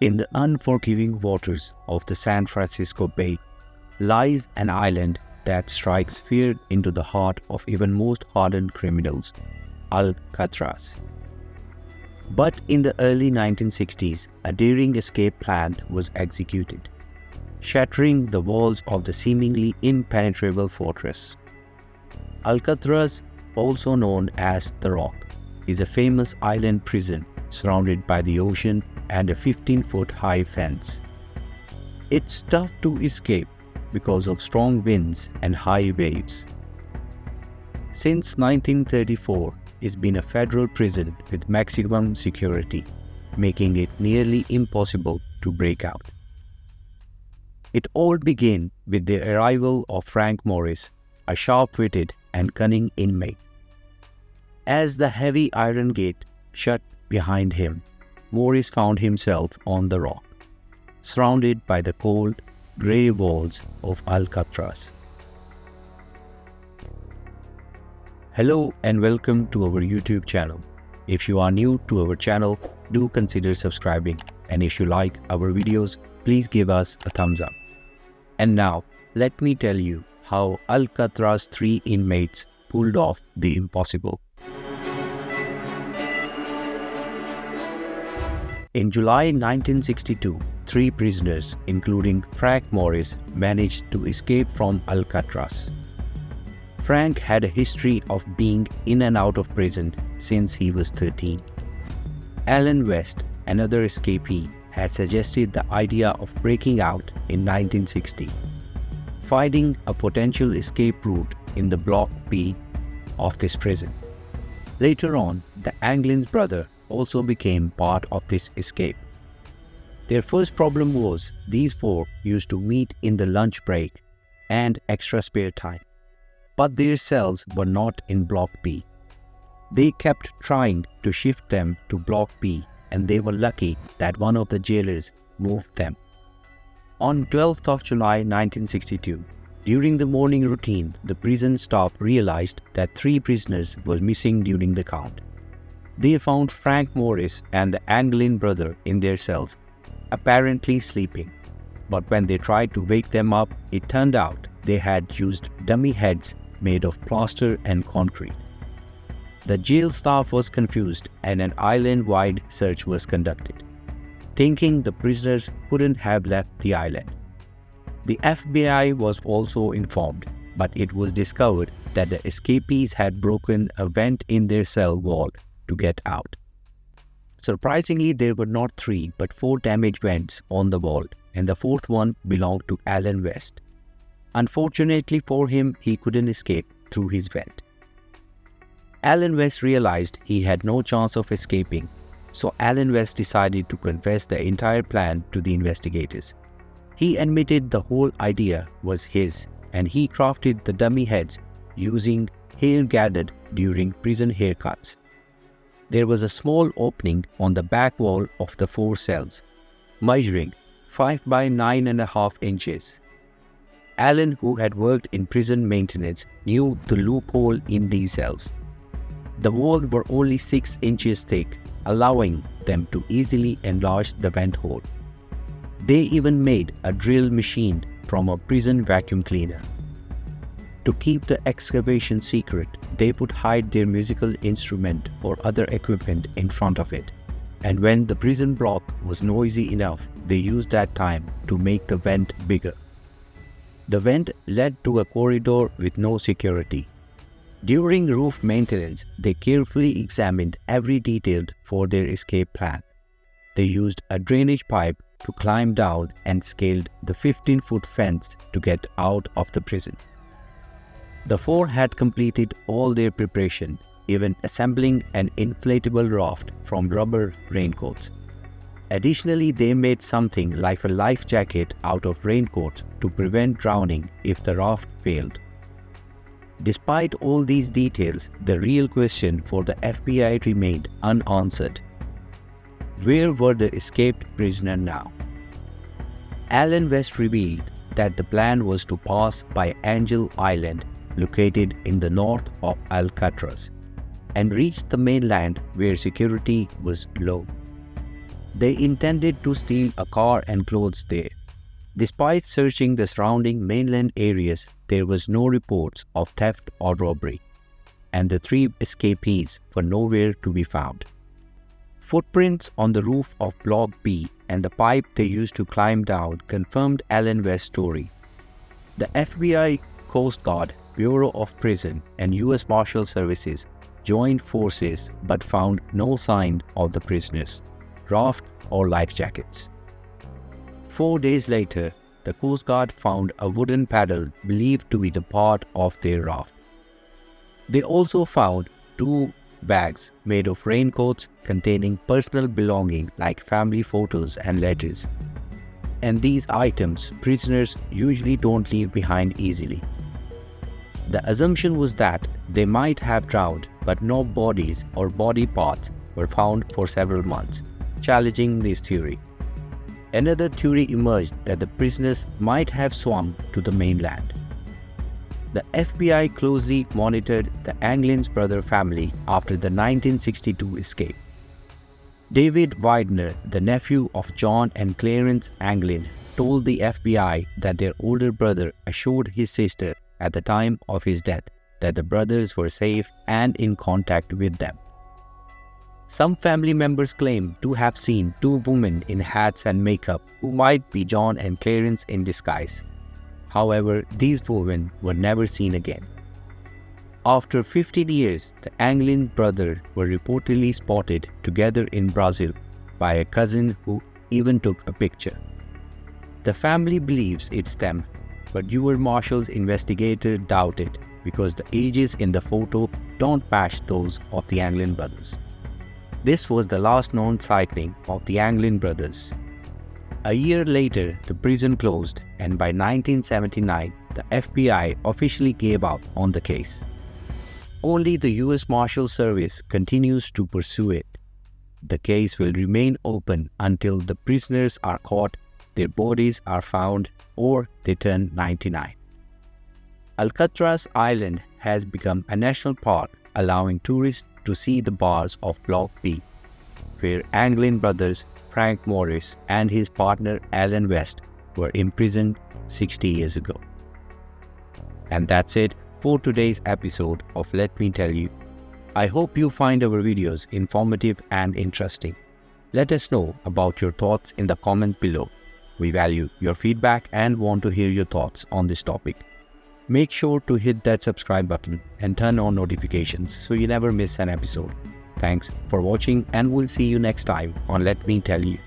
In the unforgiving waters of the San Francisco Bay lies an island that strikes fear into the heart of even most hardened criminals, Alcatraz. But in the early 1960s, a daring escape plan was executed, shattering the walls of the seemingly impenetrable fortress. Alcatraz, also known as The Rock, is a famous island prison surrounded by the ocean and a 15-foot-high fence. It's tough to escape because of strong winds and high waves. Since 1934, it's been a federal prison with maximum security, making it nearly impossible to break out. It all began with the arrival of Frank Morris, a sharp-witted and cunning inmate. As the heavy iron gate shut behind him, Morris found himself on the rock, surrounded by the cold, grey walls of Alcatraz. Hello and welcome to our YouTube channel. If you are new to our channel, do consider subscribing, and if you like our videos, please give us a thumbs up. And now, let me tell you how Alcatraz 3 inmates pulled off the impossible. In July 1962, 3 prisoners, including Frank Morris, managed to escape from Alcatraz. Frank had a history of being in and out of prison since he was 13. Alan West, another escapee, had suggested the idea of breaking out in 1960, finding a potential escape route in the Block B of this prison. Later on, the Anglin's brother also became part of this escape. Their first problem was these 4 used to meet in the lunch break and extra spare time, but their cells were not in Block B. They kept trying to shift them to Block B, and they were lucky that one of the jailers moved them. On 12th of July 1962, during the morning routine, the prison staff realized that 3 prisoners were missing during the count. They found Frank Morris and the Anglin brother in their cells, apparently sleeping. But when they tried to wake them up, it turned out they had used dummy heads made of plaster and concrete. The jail staff was confused and an island-wide search was conducted, thinking the prisoners couldn't have left the island. The FBI was also informed, but it was discovered that the escapees had broken a vent in their cell wall to get out. Surprisingly, there were not 3 but 4 damaged vents on the wall, and the 4th one belonged to Alan West. Unfortunately for him, he couldn't escape through his vent. Alan West realized he had no chance of escaping, so Alan West decided to confess the entire plan to the investigators. He admitted the whole idea was his, and he crafted the dummy heads using hair gathered during prison haircuts. There was a small opening on the back wall of the 4 cells, measuring 5 by 9.5 inches. Alan, who had worked in prison maintenance, knew the loophole in these cells. The walls were only 6 inches thick, allowing them to easily enlarge the vent hole. They even made a drill machine from a prison vacuum cleaner. To keep the excavation secret, they would hide their musical instrument or other equipment in front of it, and when the prison block was noisy enough, they used that time to make the vent bigger. The vent led to a corridor with no security. During roof maintenance, they carefully examined every detail for their escape plan. They used a drainage pipe to climb down and scaled the 15-foot fence to get out of the prison. The 4 had completed all their preparation, even assembling an inflatable raft from rubber raincoats. Additionally, they made something like a life jacket out of raincoats to prevent drowning if the raft failed. Despite all these details, the real question for the FBI remained unanswered. Where were the escaped prisoners now? Alan West revealed that the plan was to pass by Angel Island, located in the north of Alcatraz, and reach the mainland where security was low. They intended to steal a car and clothes there. Despite searching the surrounding mainland areas, there was no reports of theft or robbery, and the three escapees were nowhere to be found. Footprints on the roof of Block B and the pipe they used to climb down confirmed Allen West's story. The FBI, Coast Guard, Bureau of Prison, and U.S. Marshal Services joined forces but found no sign of the prisoners, raft, or life jackets. 4 days later, the Coast Guard found a wooden paddle believed to be the part of their raft. They also found 2 bags made of raincoats containing personal belongings like family photos and letters. And these items prisoners usually don't leave behind easily. The assumption was that they might have drowned, but no bodies or body parts were found for several months, challenging this theory. Another theory emerged that the prisoners might have swum to the mainland. The FBI closely monitored the Anglin's brother family after the 1962 escape. David Widener, the nephew of John and Clarence Anglin, told the FBI that their older brother assured his sister at the time of his death that the brothers were safe and in contact with them. Some family members claim to have seen 2 women in hats and makeup who might be John and Clarence in disguise. However, these women were never seen again. After 15 years, the Anglin brothers were reportedly spotted together in Brazil by a cousin who even took a picture. The family believes it's them, but U.S. Marshals investigators doubt it because the ages in the photo don't match those of the Anglin brothers. This was the last known sighting of the Anglin brothers. A year later, the prison closed, and by 1979, the FBI officially gave up on the case. Only the U.S. Marshal Service continues to pursue it. The case will remain open until the prisoners are caught, their bodies are found, or they turn 99. Alcatraz Island has become a national park, allowing tourists to see the bars of Block B, where Anglin brothers Frank Morris and his partner Allen West were imprisoned 60 years ago. And that's it for today's episode of Let Me Tell You. I hope you find our videos informative and interesting. Let us know about your thoughts in the comment below. We value your feedback and want to hear your thoughts on this topic. Make sure to hit that subscribe button and turn on notifications so you never miss an episode. Thanks for watching, and we'll see you next time on Let Me Tell You.